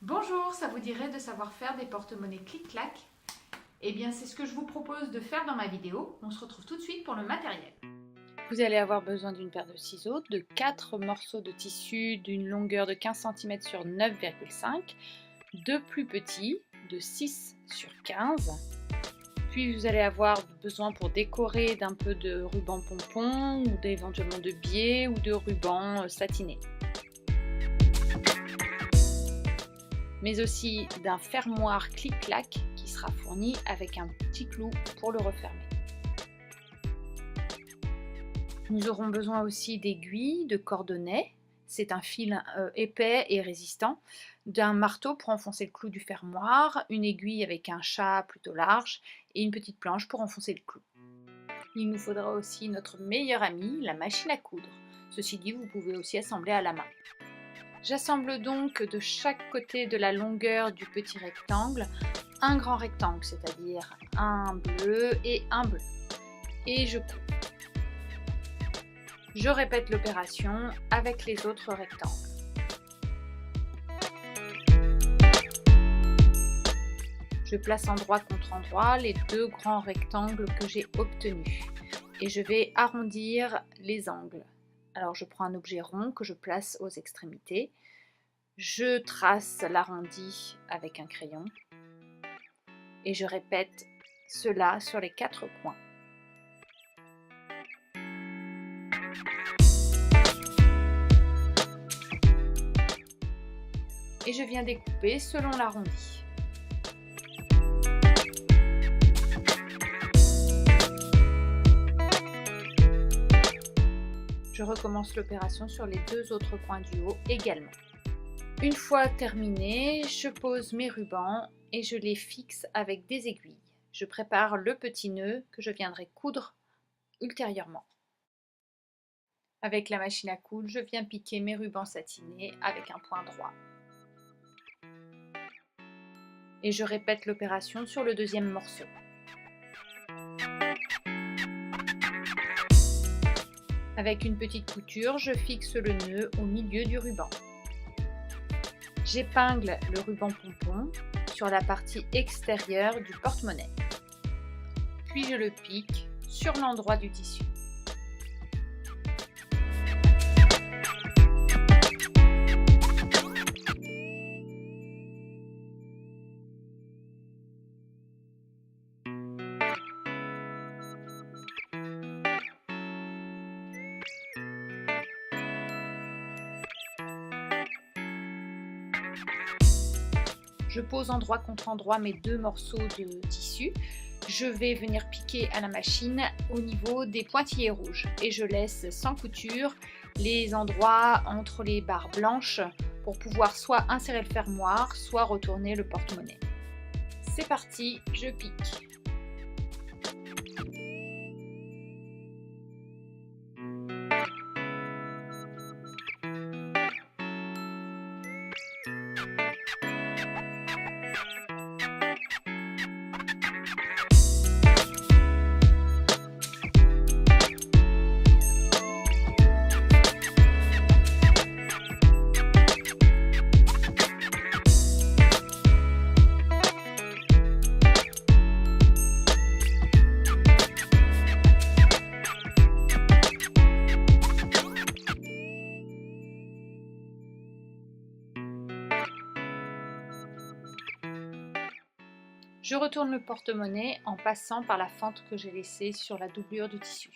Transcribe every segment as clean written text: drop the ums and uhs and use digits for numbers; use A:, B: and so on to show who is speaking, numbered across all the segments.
A: Bonjour, ça vous dirait de savoir faire des porte-monnaies clic-clac? Eh bien, c'est ce que je vous propose de faire dans ma vidéo. On se retrouve tout de suite pour le matériel. Vous allez avoir besoin d'une paire de ciseaux, de 4 morceaux de tissu d'une longueur de 15 cm sur 9,5, deux plus petits, de 6 sur 15. Puis vous allez avoir besoin pour décorer d'un peu de ruban pompon ou éventuellement de biais ou de ruban satiné. Mais aussi d'un fermoir clic-clac qui sera fourni avec un petit clou pour le refermer. Nous aurons besoin aussi d'aiguilles, de cordonnets, c'est un fil épais et résistant, d'un marteau pour enfoncer le clou du fermoir, une aiguille avec un chat plutôt large et une petite planche pour enfoncer le clou. Il nous faudra aussi notre meilleur ami, la machine à coudre. Ceci dit, vous pouvez aussi assembler à la main. J'assemble donc de chaque côté de la longueur du petit rectangle un grand rectangle, c'est-à-dire un bleu et un bleu. Et je couds. Je répète l'opération avec les autres rectangles. Je place endroit contre endroit les deux grands rectangles que j'ai obtenus et je vais arrondir les angles. Alors je prends un objet rond que je place aux extrémités. Je trace l'arrondi avec un crayon et je répète cela sur les 4 coins. Et je viens découper selon l'arrondi. Je recommence l'opération sur les deux autres coins du haut également. Une fois terminé, je pose mes rubans et je les fixe avec des aiguilles. Je prépare le petit nœud que je viendrai coudre ultérieurement. Avec la machine à coudre, je viens piquer mes rubans satinés avec un point droit. Et je répète l'opération sur le deuxième morceau. Avec une petite couture, je fixe le nœud au milieu du ruban. J'épingle le ruban pompon sur la partie extérieure du porte-monnaie. Puis je le pique sur l'endroit du tissu. Je pose endroit contre endroit mes deux morceaux de tissu. Je vais venir piquer à la machine au niveau des pointillés rouges et je laisse sans couture les endroits entre les barres blanches pour pouvoir soit insérer le fermoir, soit retourner le porte-monnaie. C'est parti, je pique. Je retourne le porte-monnaie en passant par la fente que j'ai laissée sur la doublure du tissu.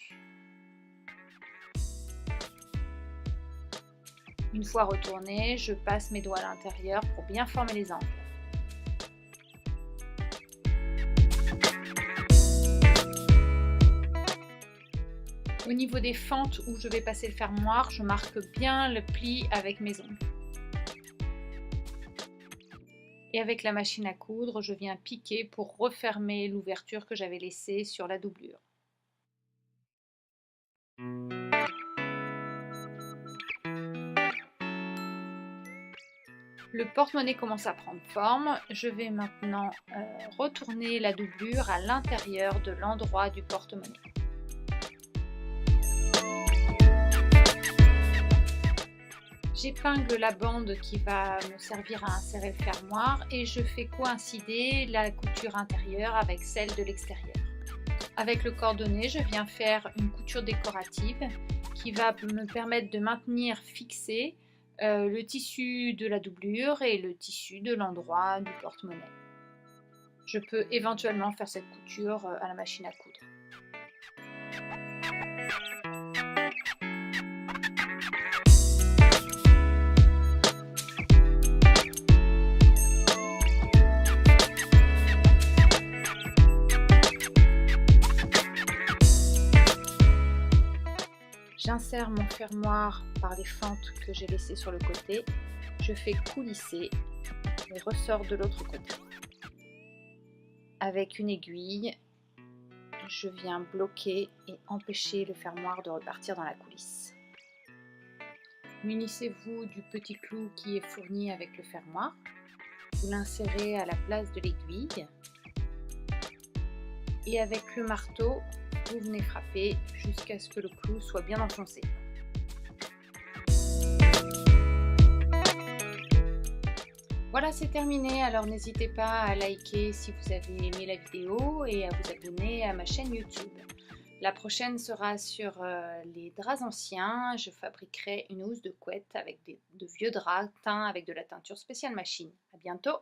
A: Une fois retourné, je passe mes doigts à l'intérieur pour bien former les angles. Au niveau des fentes où je vais passer le fermoir, je marque bien le pli avec mes ongles. Et avec la machine à coudre, je viens piquer pour refermer l'ouverture que j'avais laissée sur la doublure. Le porte-monnaie commence à prendre forme. Je vais maintenant retourner la doublure à l'intérieur de l'endroit du porte-monnaie. J'épingle la bande qui va me servir à insérer le fermoir et je fais coïncider la couture intérieure avec celle de l'extérieur. Avec le cordonnet, je viens faire une couture décorative qui va me permettre de maintenir fixé le tissu de la doublure et le tissu de l'endroit du porte-monnaie. Je peux éventuellement faire cette couture à la machine à coudre. J'insère mon fermoir par les fentes que j'ai laissées sur le côté. Je fais coulisser les ressorts de l'autre côté. Avec une aiguille, je viens bloquer et empêcher le fermoir de repartir dans la coulisse. Munissez-vous du petit clou qui est fourni avec le fermoir. Vous l'insérez à la place de l'aiguille. Et avec le marteau, vous venez frapper jusqu'à ce que le clou soit bien enfoncé. Voilà, c'est terminé. Alors n'hésitez pas à liker si vous avez aimé la vidéo et à vous abonner à ma chaîne YouTube. La prochaine sera sur les draps anciens. Je fabriquerai une housse de couette avec de vieux draps teints avec de la teinture spéciale machine. À bientôt!